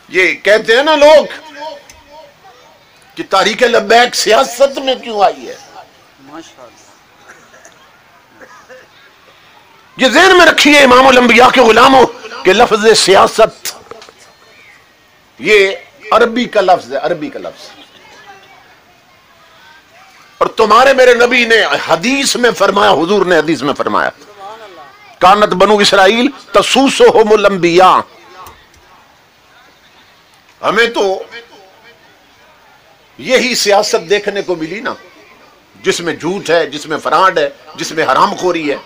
یہ کہتے ہیں نا لوگ کہ تحریک لبیک سیاست میں کیوں آئی ہے، یہ ذہن میں رکھیے امام الانبیاء کے غلاموں کہ لفظ سیاست یہ عربی کا لفظ ہے، عربی کا لفظ. اور تمہارے میرے نبی نے حدیث میں فرمایا، حضور نے حدیث میں فرمایا کانت بنو اسرائیل تسوسہم الانبیاء. ہمیں تو یہی سیاست دیکھنے کو ملی نا، جس میں جھوٹ ہے، جس میں فراڈ ہے، جس میں حرام خوری ہے،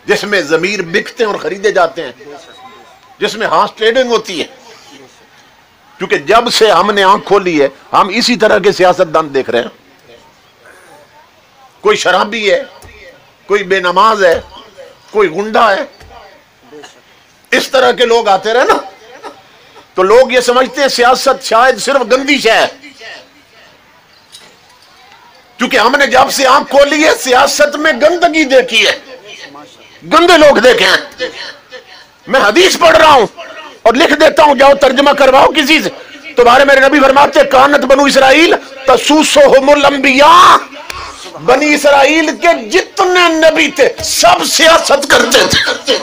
جس میں ضمیر بکتے ہیں اور خریدے جاتے ہیں، جس میں ہارس ٹریڈنگ ہوتی ہے. کیونکہ جب سے ہم نے آنکھ کھولی ہے ہم اسی طرح کے سیاست دان دیکھ رہے ہیں. کوئی شرابی ہے، کوئی بے نماز ہے، کوئی گنڈا ہے، اس طرح کے لوگ آتے رہے نا، تو لوگ یہ سمجھتے ہیں سیاست شاید صرف گندی شے ہے. کیونکہ ہم نے جب سے آنکھ کھولی ہے سیاست میں گندگی دیکھی ہے، گندے لوگ دیکھے ہیں. میں حدیث پڑھ رہا ہوں اور لکھ دیتا ہوں، جاؤ ترجمہ کرواؤ کسی سے. تمہارے میرے نبی فرماتے کانت بنو اسرائیل تسوسہم الانبیاء، بنی اسرائیل کے جتنے نبی تھے سب سیاست کرتے تھے.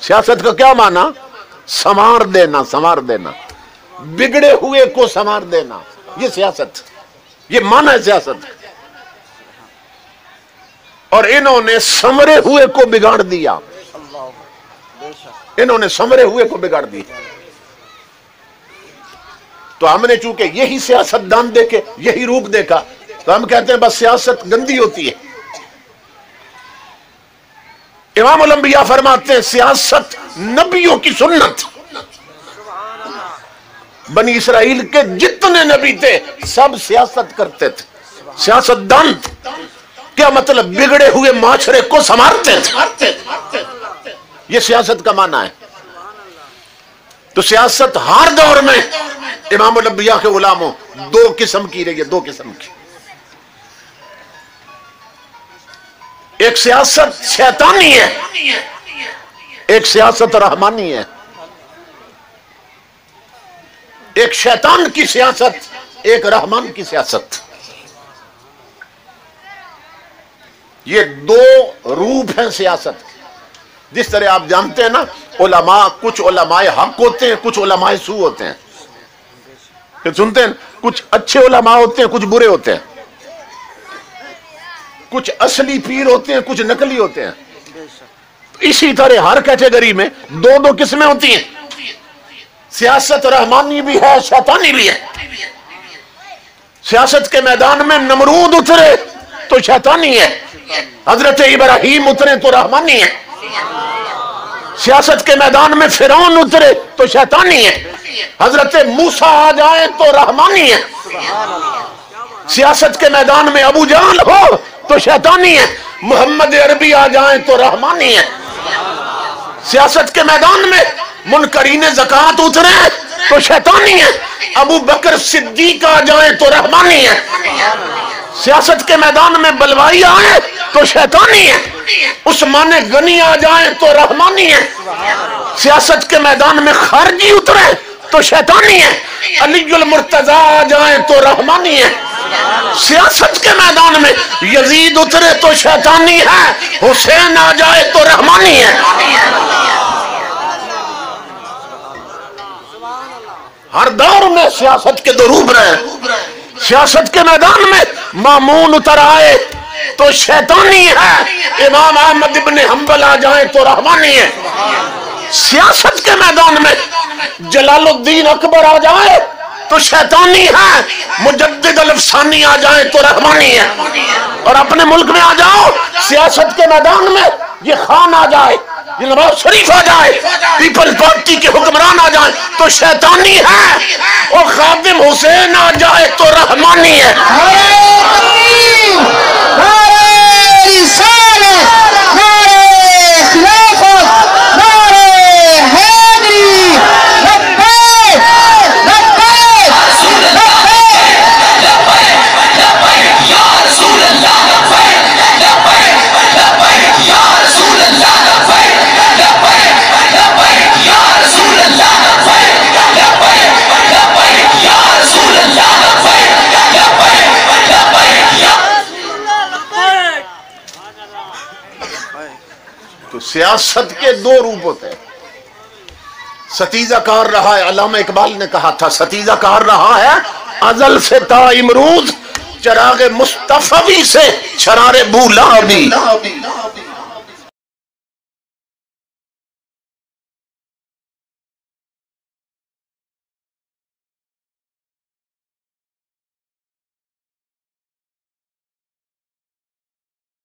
سیاست کا کیا معنی؟ سنوار دینا، سنوار دینا، بگڑے ہوئے کو سنوار دینا، یہ سیاست، یہ معنی ہے سیاست. اور انہوں نے سنورے ہوئے کو بگاڑ دیا، انہوں نے سنورے ہوئے کو بگاڑ دیا. تو ہم نے چونکہ یہی سیاست دان دیکھے، یہی روپ دیکھا، تو ہم کہتے ہیں بس سیاست گندی ہوتی ہے. امام الانبیاء فرماتے ہیں سیاست نبیوں کی سنت. بنی اسرائیل کے جتنے نبی تھے سب سیاست کرتے تھے، سیاست دان. کیا مطلب؟ بگڑے ہوئے معاشرے کو سنوارتے تھے، یہ سیاست کا معنی ہے. تو سیاست ہر دور میں امام الانبیاء کے غلاموں دو قسم کی رہی ہے، دو قسم کی. ایک سیاست شیطانی ہے، ایک سیاست رحمانی ہے. ایک شیطان کی سیاست، ایک رحمان کی سیاست. یہ دو روپ ہیں سیاست. جس طرح آپ جانتے ہیں نا علماء، کچھ علماء حق ہوتے ہیں، کچھ علماء سو ہوتے ہیں. کہ سنتے ہیں کچھ اچھے علماء ہوتے ہیں، کچھ برے ہوتے ہیں، کچھ اصلی پیر ہوتے ہیں، کچھ نقلی ہوتے ہیں. اسی طرح ہر کیٹیگری میں دو دو قسمیں ہوتی ہیں. سیاست رحمانی بھی ہے، شیطانی بھی ہے. سیاست کے میدان میں نمرود اترے تو شیطانی ہے، حضرت ابراہیم اترے تو رحمانی ہے. سیاست کے میدان میں فرعون اترے تو شیطانی ہے، حضرت موسیٰ آ جائیں تو رحمانی ہے. سیاست کے میدان میں ابو جہل ہو تو شیطانی ہے، محمد عربی آ جائیں تو رحمانی ہے. سیاست کے میدان میں منکرین زکوٰۃ اترے تو شیطانی ہے، ابو بکر صدیق آ جائیں تو رحمانی ہے. سیاست کے میدان میں بلوائی آئے تو شیطانی ہے، عثمان غنی آ جائیں تو رحمانی ہے. سیاست کے میدان میں خارجی اترے تو شیطانی ہے، علی المرتضی آ جائیں تو رحمانی ہے. سیاست کے میدان میں یزید اترے تو شیطانی ہے، حسین آ جائے تو رحمانی ہے. ہر دور میں سیاست کے دو روپ رہے. سیاست کے میدان میں مامون اتر آئے تو شیطانی ہے، امام احمد ابن حنبل آ جائیں تو رحمانی ہے. سیاست کے میدان میں جلال الدین اکبر آ جائے تو شیطانی ہے، مجدد الافسانی آ جائیں تو رحمانی ہے. اور اپنے ملک میں آ جاؤ، سیاست کے میدان میں یہ خان آ جائے، یہ نواز شریف آ جائے، پیپلز پارٹی کے حکمران آ جائیں تو شیطانی ہے، اور خادم حسین آ جائے تو رحمانی ہے. سیاست کے دو روپ ہوتے ہیں. ستیزہ کار رہا ہے، علامہ اقبال نے کہا تھا ستیزہ کار رہا ہے ازل سے تا امروز، چراغ مصطفی سے شرار بولا بھی.